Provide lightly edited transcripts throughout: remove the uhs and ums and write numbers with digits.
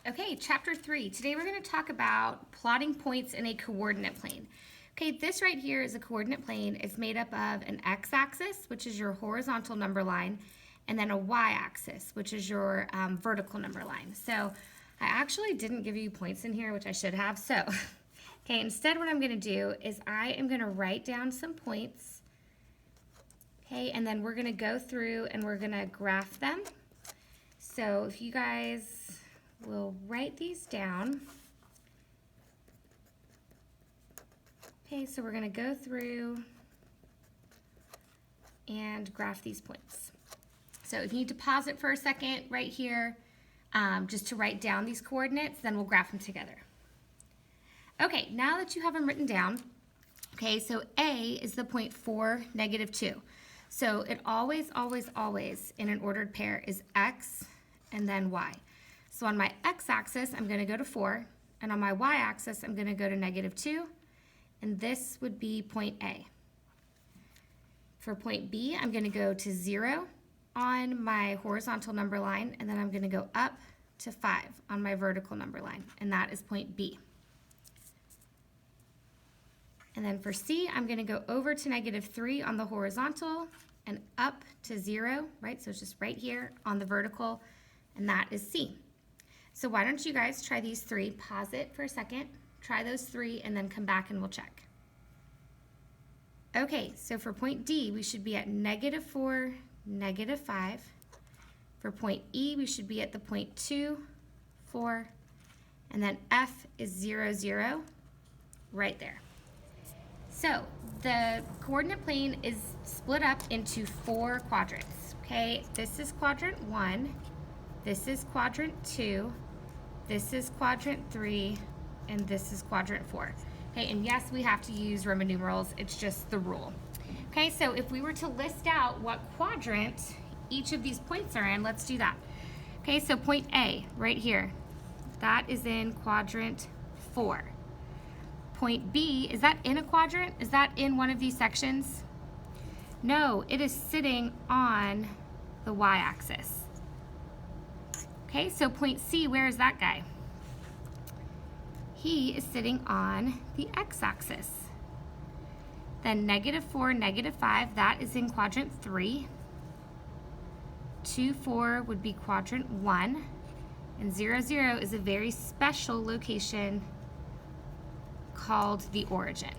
Okay, chapter 3. Today we're going to talk about plotting points in a coordinate plane. Okay, this right here is a coordinate plane. It's made up of an x-axis, which is your horizontal number line, and then a y-axis, which is your vertical number line. So I actually didn't give you points in here, which I should have. So, okay, instead what I'm going to do is I am going to write down some points. Okay, and then we're going to go through and we're going to graph them. So if you guys will write these down. Okay, so we're going to go through and graph these points. So if you need to pause it for a second right here, just to write down these coordinates, then we'll graph them together. Okay, now that you have them written down, okay, so A is the point 4, -2. So it always in an ordered pair is X and then Y. So on my x-axis, I'm going to go to 4, and on my y-axis, I'm going to go to -2, and this would be point A. For point B, I'm going to go to 0 on my horizontal number line, and then I'm going to go up to 5 on my vertical number line, and that is point B. And then for C, I'm going to go over to -3 on the horizontal and up to 0, right? So it's just right here on the vertical, and that is C. So why don't you guys try these 3, pause it for a second, try those 3, and then come back and we'll check. Okay, so for point D, we should be at -4, -5. For point E, we should be at the point 2, 4, and then F is 0, 0, right there. So the coordinate plane is split up into 4 quadrants, okay? This is quadrant 1, this is quadrant 2, this is quadrant 3, and this is quadrant 4. Okay, and yes, we have to use Roman numerals. It's just the rule. Okay, so if we were to list out what quadrant each of these points are in, let's do that. Okay, so point A, right here, that is in quadrant 4. Point B, is that in a quadrant? Is that in one of these sections? No, it is sitting on the y-axis. Okay, so point C, where is that guy? He is sitting on the x-axis. Then -4, -5, that is in quadrant 3. 2, 4 would be quadrant 1. And 0, 0 is a very special location called the origin.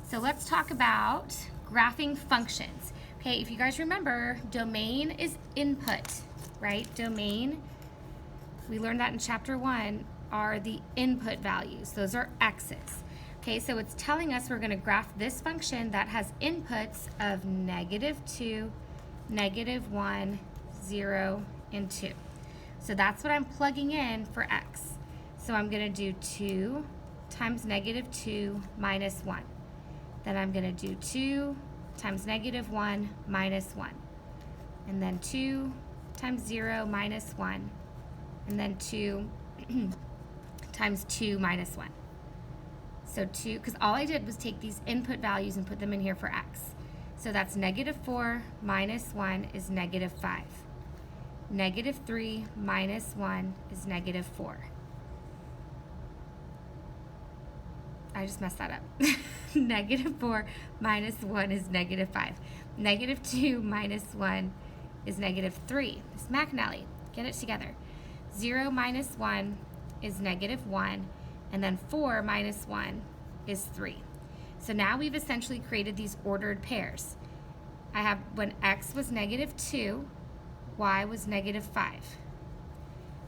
So let's talk about graphing functions. Okay, if you guys remember, domain is input, right? Domain, we learned that in chapter 1, are the input values. Those are x's. Okay, so it's telling us we're going to graph this function that has inputs of -2, -1, 0, and 2. So that's what I'm plugging in for x. So I'm going to do 2 times -2 minus 1. Then I'm going to do 2 times -1 minus 1. And then 2 times 0 minus 1, and then 2 times 2 minus 1. So 2, because all I did was take these input values and put them in here for x. So that's -4 minus 1 is -5. -3 minus 1 is -4. I just messed that up. -4 minus 1 is -5. -2 minus 1 is -3. Miss McAnally, get it together. 0 minus 1 is -1, and then 4 minus 1 is 3. So now we've essentially created these ordered pairs. I have when x was -2, y was -5.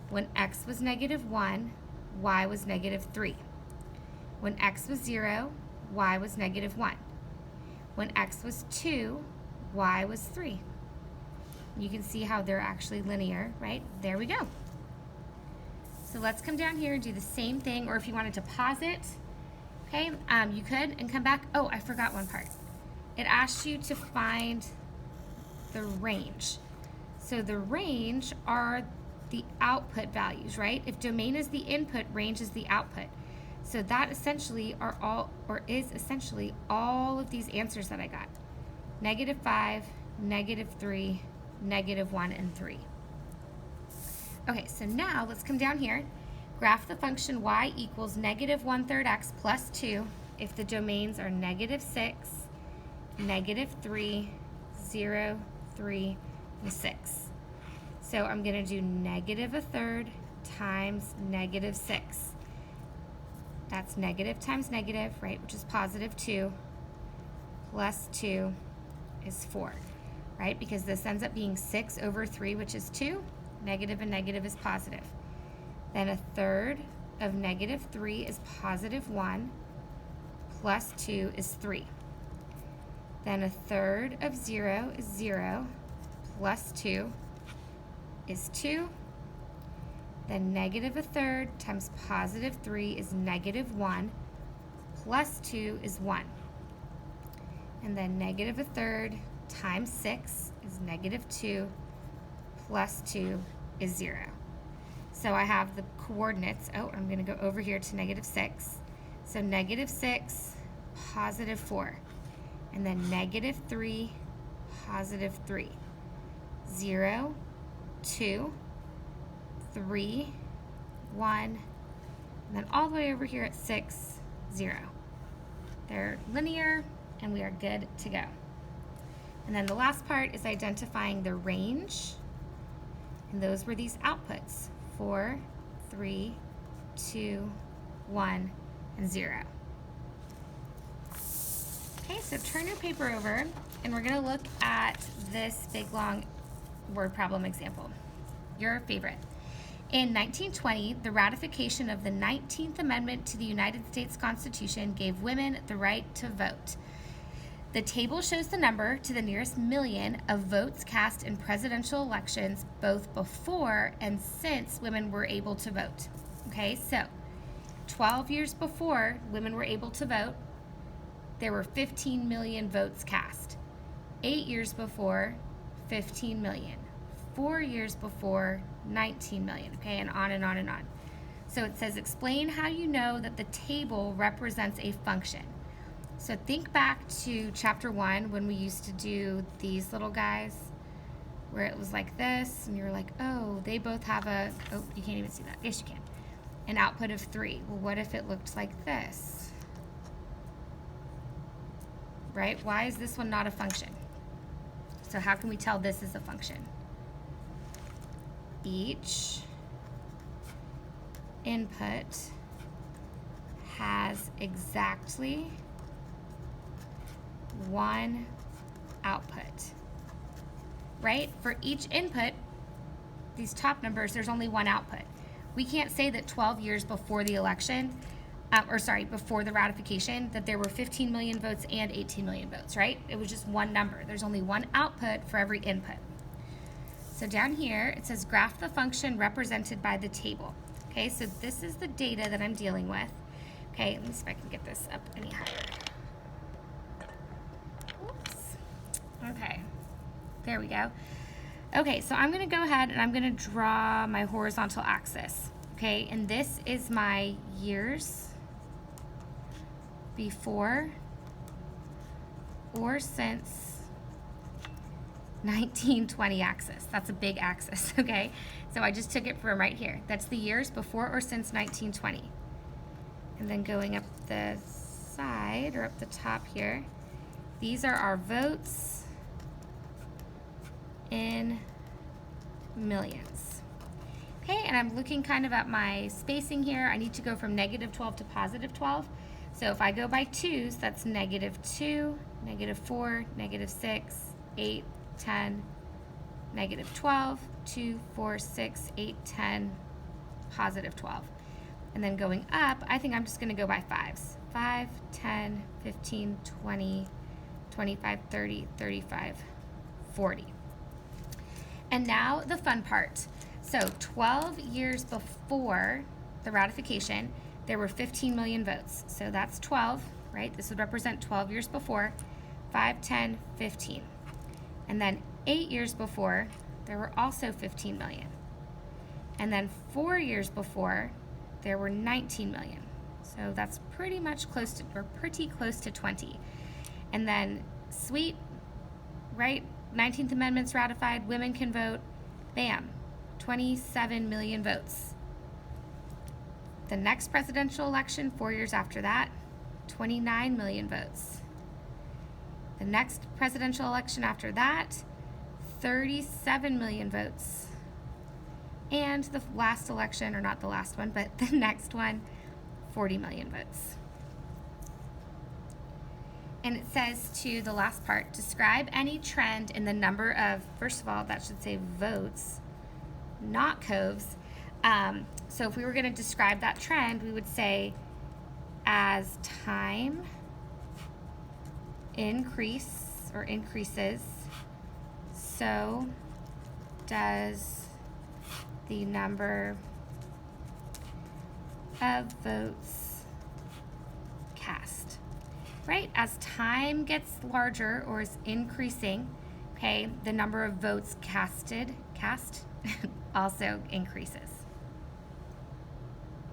When x was -1, y was -3. When x was 0, y was -1. When x was 2, y was 3. You can see how they're actually linear, right? There we go. So let's come down here and do the same thing, or if you wanted to pause it, okay, you could, and come back. Oh, I forgot one part. It asks you to find the range. So the range are the output values, right? If domain is the input, range is the output. So that essentially are all, or is essentially all of these answers that I got. -5, -3, -1, and 3. Okay, so now let's come down here. Graph the function y equals negative 1/3 x plus 2 if the domains are negative 6, negative 3, 0, 3, and 6. So I'm going to do negative 1/3 times negative 6. That's negative times negative, right, which is positive 2, plus 2 is 4, right? Because this ends up being 6 over 3, which is 2. Negative and negative is positive. Then 1/3 of negative 3 is positive 1, plus 2 is 3. Then 1/3 of 0 is 0, plus 2 is 2. Then negative 1/3 times positive 3 is negative 1, plus 2 is 1. And then negative 1/3 times 6 is negative 2, plus 2 is 0. So I have the coordinates. Oh, I'm going to go over here to negative 6. So negative 6, positive 4. And then negative 3, positive 3. 0, 2, 3, 1, and then all the way over here at 6, 0. They're linear, and we are good to go. And then the last part is identifying the range, and those were these outputs: 4, 3, 2, 1, and 0. Okay, so turn your paper over, and we're going to look at this big, long word problem example. Your favorite. In 1920, the ratification of the 19th Amendment to the United States Constitution gave women the right to vote. The table shows the number to the nearest million of votes cast in presidential elections both before and since women were able to vote. Okay, so 12 years before women were able to vote, there were 15 million votes cast. 8 years before, 15 million. 4 years before, 19 million, okay, and on and on and on. So it says, explain how you know that the table represents a function. So think back to chapter 1 when we used to do these little guys where it was like this, and you're like, oh, they both have a, oh, you can't even see that. Yes, you can. An output of 3. Well, what if it looked like this? Right? Why is this one not a function? So how can we tell this is a function? Each input has exactly one output, right? For each input, these top numbers, there's only one output. We can't say that 12 years before the election, before the ratification, that there were 15 million votes and 18 million votes, right? It was just one number. There's only one output for every input. So down here, it says graph the function represented by the table. Okay, so this is the data that I'm dealing with. Okay, let me see if I can get this up any higher. Oops. Okay, there we go. Okay, so I'm going to go ahead and I'm going to draw my horizontal axis. Okay, and this is my years before or since 1920 axis. That's a big axis, okay? So I just took it from right here. That's the years before or since 1920. And then going up the side or up the top here, these are our votes in millions. Okay, and I'm looking kind of at my spacing here. I need to go from negative 12 to positive 12. So if I go by twos, that's negative 2, negative 4, negative 6, 8, 10, negative 12, 2, 4, 6, 8, 10, positive 12. And then going up, I think I'm just going to go by fives. 5, 10, 15, 20, 25, 30, 35, 40. And now the fun part. So 12 years before the ratification, there were 15 million votes. So that's 12, right? This would represent 12 years before. 5, 10, 15. And then 8 years before, there were also 15 million. And then 4 years before, there were 19 million. So that's pretty much close to, or pretty close to 20. And then sweet, right? 19th Amendment's ratified, women can vote, bam, 27 million votes. The next presidential election, 4 years after that, 29 million votes. The next presidential election after that, 37 million votes. And the last election, or not the last one, but the next one, 40 million votes. And it says to the last part, describe any trend in the number of, first of all, that should say votes, not coves. So if we were going to describe that trend, we would say as time increases, so does the number of votes cast. Right? As time gets larger or is increasing, okay, the number of votes cast also increases.